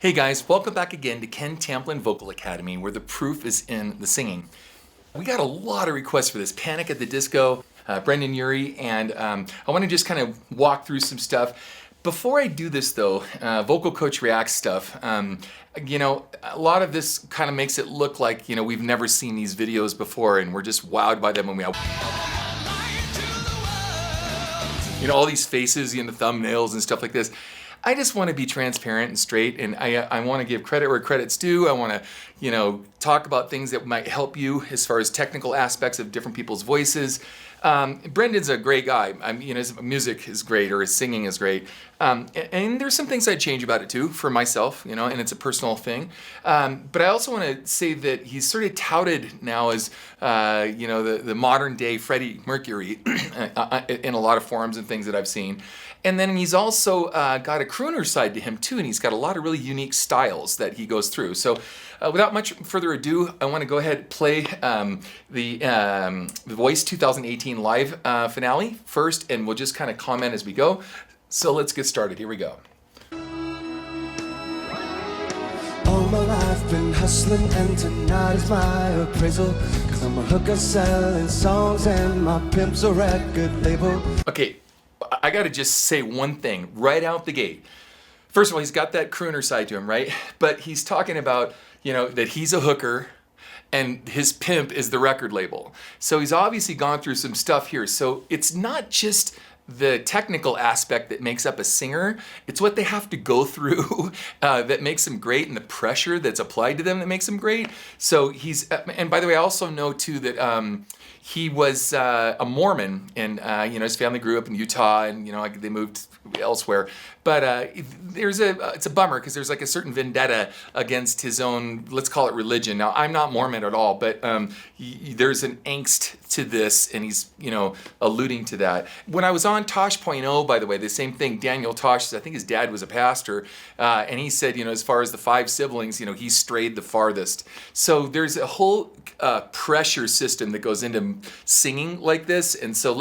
Hey guys, welcome back again to Ken Tamplin Vocal Academy, where the proof is in the singing. We got a lot of requests for this. Panic at the Disco, Brendan Urie, and I want to just kind of walk through some stuff. Before I do this though, Vocal Coach Reacts stuff, a lot of this kind of makes it look like, we've never seen these videos before and we're just wowed by them when we have, all these faces in the thumbnails and stuff like this. I just want to be transparent and straight, and I want to give credit where credit's due. I want to, talk about things that might help you as far as technical aspects of different people's voices. Brendan's a great guy. His music is great, or his singing is great. And there's some things I'd change about it too, for myself, and it's a personal thing. But I also want to say that he's sort of touted now as, the modern day Freddie Mercury in a lot of forums and things that I've seen. And then he's also got a crooner side to him too, and he's got a lot of really unique styles that he goes through. So without much further ado, I want to go ahead and play the Voice 2018 live finale first, and we'll just kind of comment as we go. So let's get started. Here we go. All my life been hustling, and tonight is my appraisal, 'cause I'm a hooker selling songs and my pimp's a record label. Okay, I gotta just say one thing right out the gate. First of all, he's got that crooner side to him, right? But he's talking about, that he's a hooker and his pimp is the record label. So he's obviously gone through some stuff here. So it's not just the technical aspect that makes up a singer, it's what they have to go through that makes them great, and the pressure that's applied to them that makes them great. So he's, and by the way, I also know too that he was a Mormon, and his family grew up in Utah, and they moved elsewhere. But it's a bummer, because there's like a certain vendetta against his own, let's call it religion. Now, I'm not Mormon at all, but there's an angst to this, and he's alluding to that. When I was on Tosh.0, by the way, the same thing. Daniel Tosh, I think his dad was a pastor, and he said, as far as the 5 siblings, he strayed the farthest. So there's a whole pressure system that goes into singing like this, and so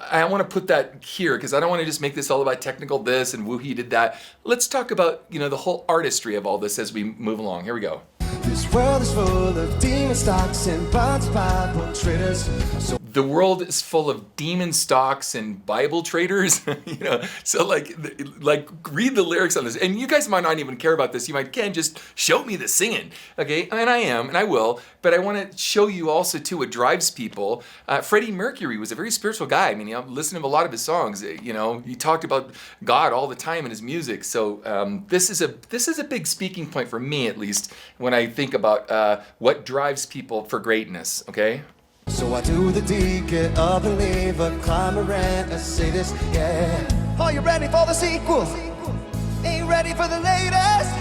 I want to put that here, because I don't want to just make this all about technical this and woo, he did that. Let's talk about the whole artistry of all this as we move along. Here we go. This world is full of demon stocks and Bible traders. The world is full of demon stocks and Bible traders. So like read the lyrics on this. And you guys might not even care about this. You might, Ken, just show me the singing. Okay, and I am, and I will. But I want to show you also too what drives people. Freddie Mercury was a very spiritual guy. I mean, listen to a lot of his songs. He talked about God all the time in his music. So this is a big speaking point for me, at least, when I think about what drives people for greatness. Okay. So I do the deed, get up and leave, a climb a rant, a sadist, yeah. Are you ready for the sequel? Ain't ready for the latest?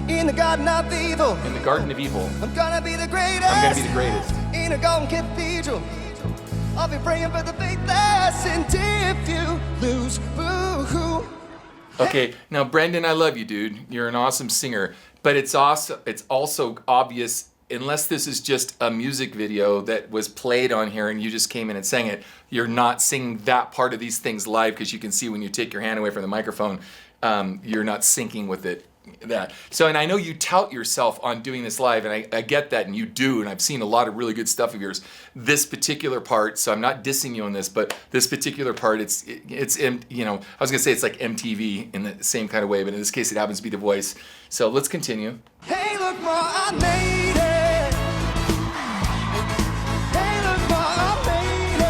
In the garden of evil. In the garden of evil. I'm gonna be the greatest. I'm gonna be the greatest. In a golden cathedral. I'll be praying for the faithless, and if you lose, boo-hoo. Okay, now Brendan, I love you, dude. You're an awesome singer, but it's also obvious, unless this is just a music video that was played on here and you just came in and sang it, you're not singing that part of these things live, because you can see when you take your hand away from the microphone, you're not syncing with it. So, and I know you tout yourself on doing this live, and I get that, and you do, and I've seen a lot of really good stuff of yours. This particular part, so I'm not dissing you on this, but this particular part, I was gonna say it's like MTV in the same kind of way, but in this case it happens to be The Voice. So let's continue. Hey, look, Ma, I made it. Hey, look, Ma, I made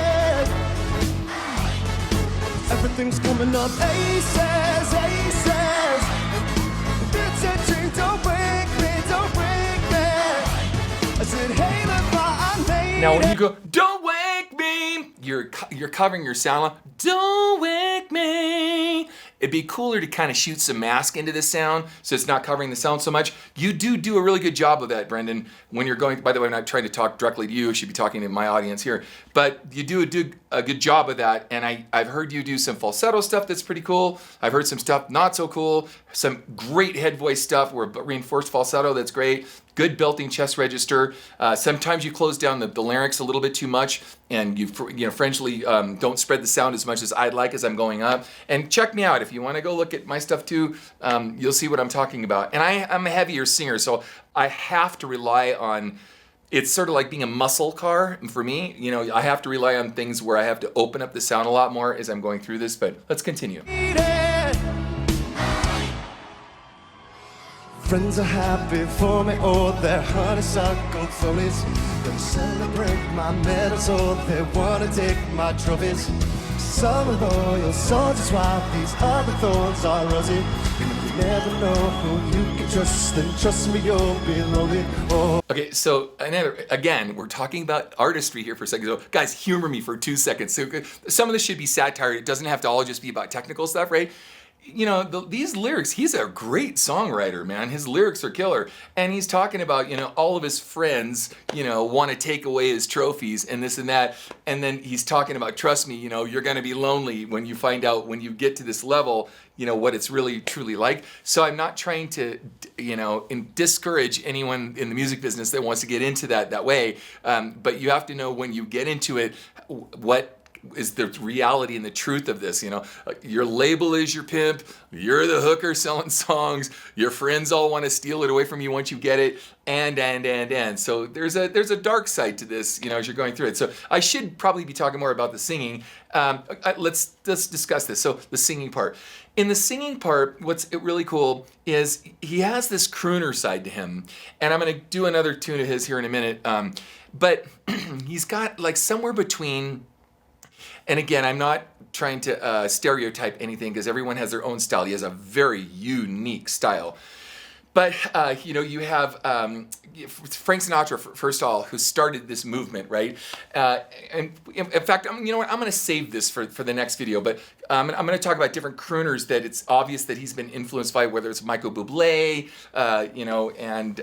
it. Everything's coming up aces, aces. It's a dream, don't break me, don't break me. I said, hey, look, Ma, I made it. Now when you go, don't wake me, you're covering your sound. Don't wake me. It'd be cooler to kind of shoot some mask into the sound, so it's not covering the sound so much. You do a really good job of that, Brendan, when you're going, by the way, I'm not trying to talk directly to you, I should be talking to my audience here, but you do a good job of that, and I've heard you do some falsetto stuff that's pretty cool. I've heard some stuff not so cool, some great head voice stuff where reinforced falsetto, that's great. Good belting chest register. Sometimes you close down the larynx a little bit too much, and you Frenchly don't spread the sound as much as I'd like as I'm going up. And check me out, If you want to go look at my stuff too, you'll see what I'm talking about. And I'm a heavier singer, so I have to rely on, it's sort of like being a muscle car for me. You know, I have to rely on things where I have to open up the sound a lot more as I'm going through this, but let's continue. Friends are happy for me, oh, their honeysuckle flurries. They celebrate my medals, oh, they wanna take my trophies. Some are loyal soldiers while these other thorns are rosy. And you never know who you can trust, then trust me, you'll be lonely. Oh. Okay, so again, we're talking about artistry here for a second. So guys, humor me for 2 seconds. So some of this should be satire. It doesn't have to all just be about technical stuff, right? You know, these lyrics, he's a great songwriter, man. His lyrics are killer. And he's talking about, you know, all of his friends, you know, want to take away his trophies and this and that. And then he's talking about, trust me, you know, you're going to be lonely when you find out, when you get to this level, you know, what it's really truly like. So I'm not trying to, you know, discourage anyone in the music business that wants to get into that way. But you have to know when you get into it, what is the reality and the truth of this. You know, your label is your pimp, you're the hooker selling songs, your friends all want to steal it away from you once you get it, and so there's a dark side to this, you know, as you're going through it. So I should probably be talking more about the singing. Let's discuss this. So the singing part. In the singing part, what's really cool is he has this crooner side to him, and I'm going to do another tune of his here in a minute, but he's got like somewhere between. And again, I'm not trying to stereotype anything because everyone has their own style. He has a very unique style. But, you know, you have Frank Sinatra, first of all, who started this movement, right? And in fact, you know what, I'm going to save this for the next video, but I'm going to talk about different crooners that it's obvious that he's been influenced by, whether it's Michael Bublé, you know, and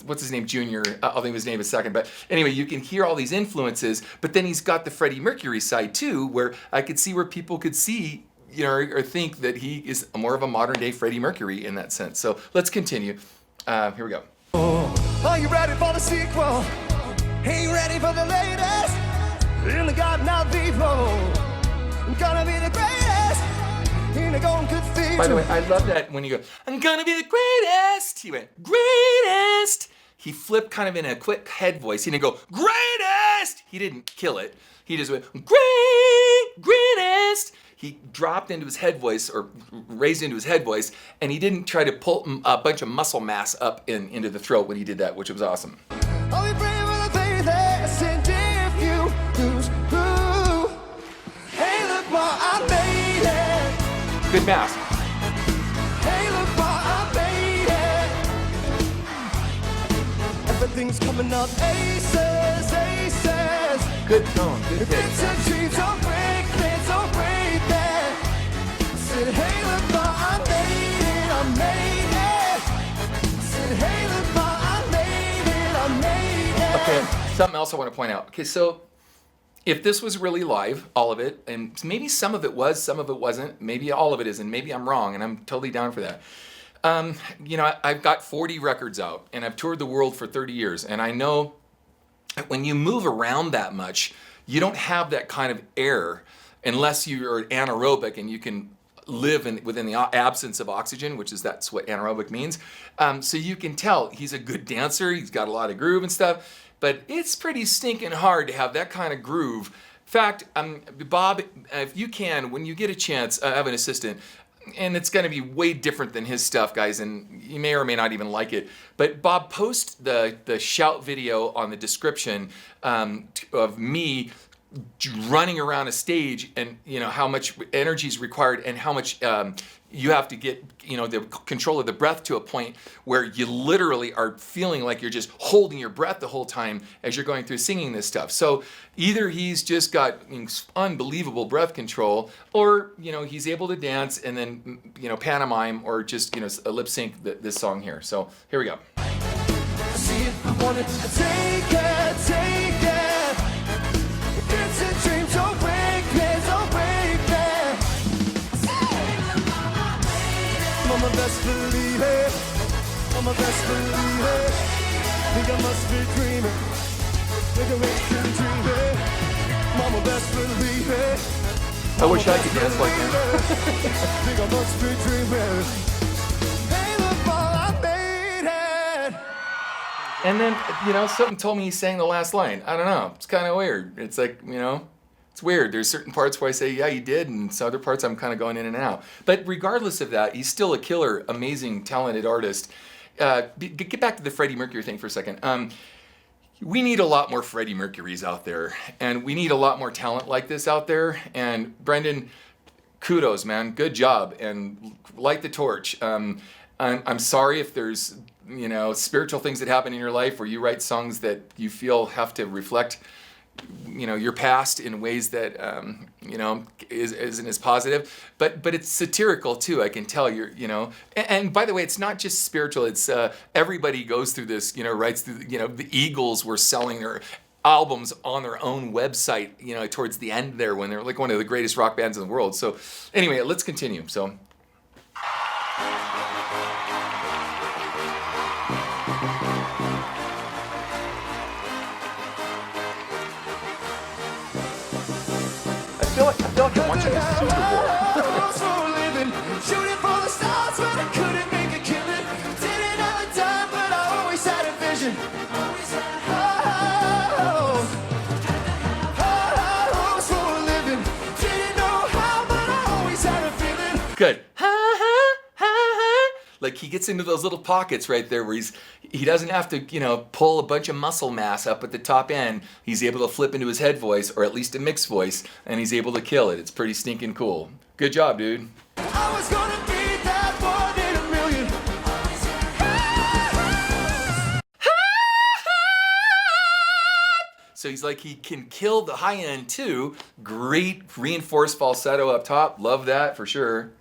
what's his name, Junior? I'll think of his name in a second. But anyway, you can hear all these influences, but then he's got the Freddie Mercury side too, where I could see where people could see, you know, or think that he is more of a modern day Freddie Mercury in that sense. So let's continue. Here we go. Are you ready for the sequel? Ain't you ready for the latest? In the garden of Vivo, I'm gonna be the greatest in the golden cathedral. By the way, I love that when you go, I'm gonna be the greatest. He went, greatest. He flipped kind of in a quick head voice. He didn't go, greatest. He didn't kill it. He just went, greatest. He dropped into his head voice, or raised into his head voice, and he didn't try to pull a bunch of muscle mass up into the throat when he did that, which was awesome. I'll be brave with a faithless, and if you lose, ooh, hey, look what I made it. Good mask. Hey, look what I made it. Everything's coming up aces, aces. Good tone, good If it's pitch. a dream, don't break it, don't break it. Said, hey, look what I made it, I made it. Said, hey, look what I made it, I made it. Okay, something else I want to point out. Okay, so if this was really live, all of it, and maybe some of it was, some of it wasn't, maybe all of it isn't, maybe I'm wrong, and I'm totally down for that. You know, I've got 40 records out, and I've toured the world for 30 years, and I know when you move around that much, you don't have that kind of air unless you're anaerobic and you can live within the absence of oxygen, that's what anaerobic means. So you can tell he's a good dancer, he's got a lot of groove and stuff, but it's pretty stinking hard to have that kind of groove. In fact, Bob, if you can, when you get a chance, I have an assistant, and it's going to be way different than his stuff, guys, and you may or may not even like it. But Bob, post the shout video on the description of me running around a stage, and you know how much energy is required and how much you have to get, you know, the control of the breath to a point where you literally are feeling like you're just holding your breath the whole time as you're going through singing this stuff. So either he's just got unbelievable breath control, or you know he's able to dance and then, you know, pantomime, or just, you know, lip sync this song here. So here we go. See if I wanted to take it, take it. It's a dream, don't break it, don't break it. Mama, best believe it. Mama, best believe it. Think I must be dreaming. Think I can dream it. Mama, best believe it. I wish I could dance like him. Think I must be dreaming. Hey, look all I made it. And then, you know, something told me he sang the last line. I don't know. It's kind of weird. It's like, you know, it's weird. There's certain parts where I say, yeah, you did, and some other parts I'm kind of going in and out. But regardless of that, he's still a killer, amazing, talented artist. Get back to the Freddie Mercury thing for a second. We need a lot more Freddie Mercurys out there, and we need a lot more talent like this out there. And Brendan, kudos, man. Good job, and light the torch. I'm sorry if there's, you know, spiritual things that happen in your life where you write songs that you feel have to reflect, you know, your past in ways that, you know, isn't as positive. But it's satirical too. I can tell you're, you know. And by the way, it's not just spiritual. It's everybody goes through this. You know, writes through. You know, the Eagles were selling their albums on their own website. You know, towards the end there when they're like one of the greatest rock bands in the world. So anyway, let's continue. So. I feel like I'm watching a Super Bowl. Shooting for the stars, but I couldn't make a killing. Didn't have a dime, but I always had a vision. I was for a living. Didn't know how, but I always had a feeling. Good. Like he gets into those little pockets right there where he doesn't have to, you know, pull a bunch of muscle mass up at the top end. He's able to flip into his head voice, or at least a mixed voice, and he's able to kill it. It's pretty stinking cool. Good job, dude. I was gonna be that one in a million. So he's like, he can kill the high end too. Great reinforced falsetto up top. Love that for sure.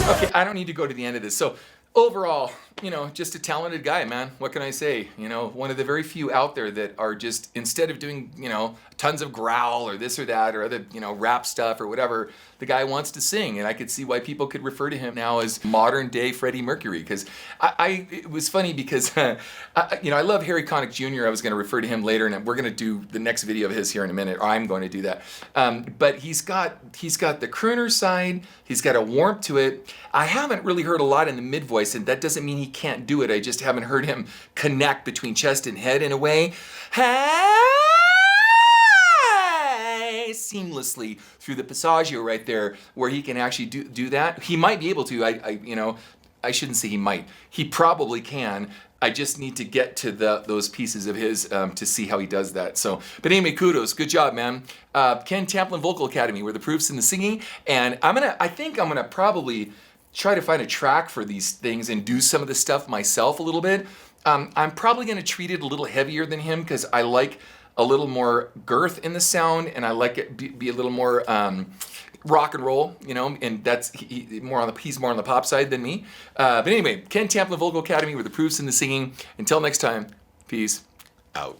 Okay, I don't need to go to the end of this. So overall, you know, just a talented guy, man. What can I say? You know, one of the very few out there that are just, instead of doing, you know, tons of growl or this or that or other, you know, rap stuff or whatever, the guy wants to sing. And I could see why people could refer to him now as modern day Freddie Mercury. Because it was funny because, you know, I love Harry Connick Jr. I was going to refer to him later, and we're going to do the next video of his here in a minute, or I'm going to do that. But he's got the crooner side. He's got a warmth to it. I haven't really heard a lot in the mid voice, and that doesn't mean he can't do it. I just haven't heard him connect between chest and head in a way. Seamlessly through the passaggio right there, where he can actually do that. He might be able to. You know, I shouldn't say he might. He probably can. I just need to get to those pieces of his to see how he does that. So, but anyway, kudos, good job, man. Ken Tamplin Vocal Academy, where the proof's in the singing, and I think I'm gonna probably try to find a track for these things and do some of the stuff myself a little bit. I'm probably gonna treat it a little heavier than him because I like a little more girth in the sound, and I like it be a little more rock and roll, you know, and that's he's more on the pop side than me. But anyway, Ken Tamplin Vocal Academy, where the proof's in the singing. Until next time, peace out.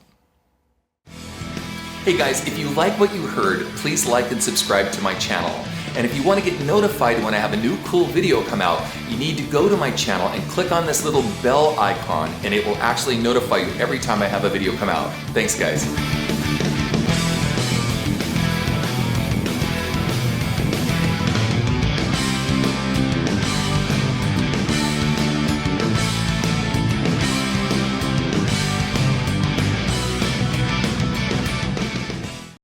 Hey guys, if you like what you heard, please like and subscribe to my channel. And if you want to get notified when I have a new cool video come out, you need to go to my channel and click on this little bell icon, and it will actually notify you every time I have a video come out. Thanks guys.